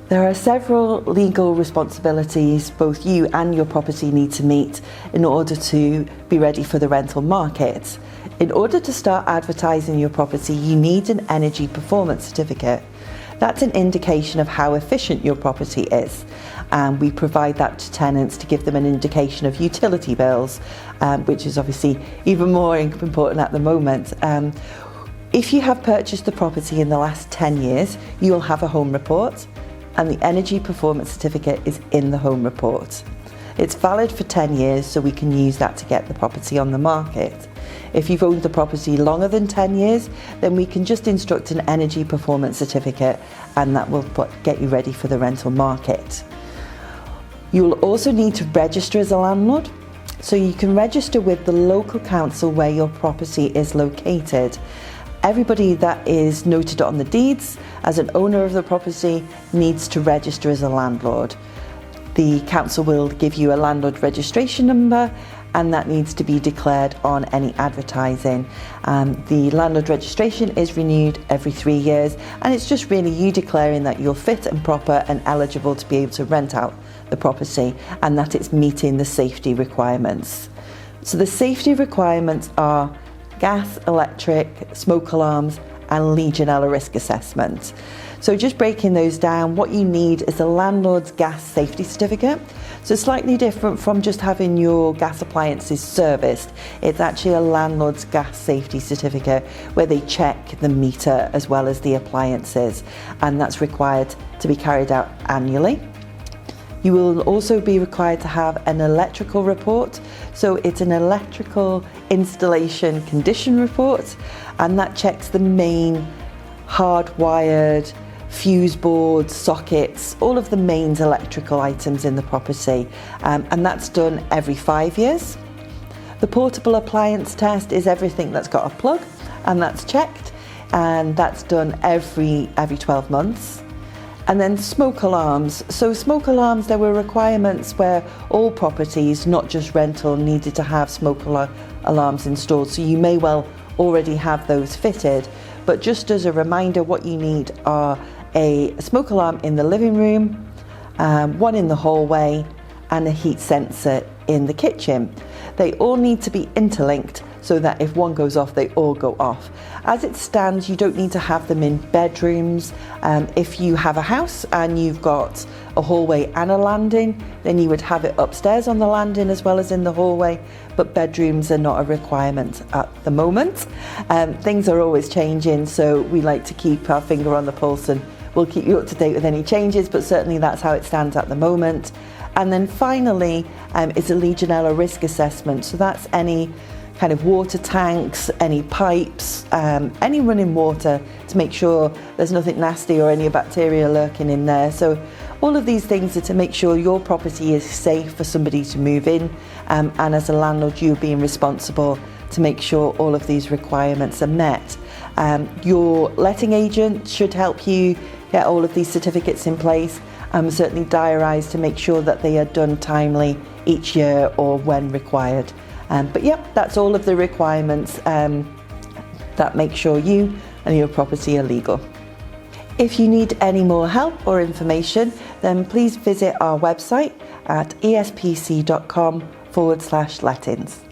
There are several legal responsibilities both you and your property need to meet in order to be ready for the rental market. In order to start advertising your property, you need an energy performance certificate. That's an indication of how efficient your property is, and we provide that to tenants to give them an indication of utility bills, which is obviously even more important at the moment. If you have purchased the property in the last 10 years, you will have a home report, and the energy performance certificate is in the home report. It's valid for 10 years, so we can use that to get the property on the market. If you've owned the property longer than 10 years, then we can just instruct an energy performance certificate, and that will get you ready for the rental market. You will also need to register as a landlord. So you can register with the local council where your property is located. Everybody that is noted on the deeds as an owner of the property needs to register as a landlord. The council will give you a landlord registration number, and that needs to be declared on any advertising. The landlord registration is renewed every 3 years, and it's just really you declaring that you're fit and proper and eligible to be able to rent out the property, and that it's meeting the safety requirements. So the safety requirements are gas, electric, smoke alarms, and Legionella risk assessment. So just breaking those down, what you need is a landlord's gas safety certificate. So slightly different from just having your gas appliances serviced. It's actually a landlord's gas safety certificate where they check the meter as well as the appliances, and that's required to be carried out annually. You will also be required to have an electrical report. So it's an electrical installation condition report, and that checks the main hardwired fuse boards, sockets, all of the mains electrical items in the property, and that's done every 5 years. The portable appliance test is everything that's got a plug, and that's checked, and that's done every 12 months. And then smoke alarms. So smoke alarms, there were requirements where all properties, not just rental, needed to have smoke alarms installed. So you may well already have those fitted. But just as a reminder, what you need are a smoke alarm in the living room, one in the hallway, and a heat sensor in the kitchen. They all need to be interlinked so that if one goes off, they all go off. As it stands, you don't need to have them in bedrooms. If you have a house and you've got a hallway and a landing, then you would have it upstairs on the landing as well as in the hallway, but bedrooms are not a requirement at the moment. Things are always changing, so we like to keep our finger on the pulse, and we'll keep you up to date with any changes, but certainly that's how it stands at the moment. And then finally, it's a Legionella risk assessment. So that's any kind of water tanks, any pipes, any running water, to make sure there's nothing nasty or any bacteria lurking in there. So all of these things are to make sure your property is safe for somebody to move in, and as a landlord, you're being responsible to make sure all of these requirements are met. Your letting agent should help you get all of these certificates in place, and certainly diarise to make sure that they are done timely each year or when required. But yep, that's all of the requirements that make sure you and your property are legal. If you need any more help or information, then please visit our website at espc.com/lettings.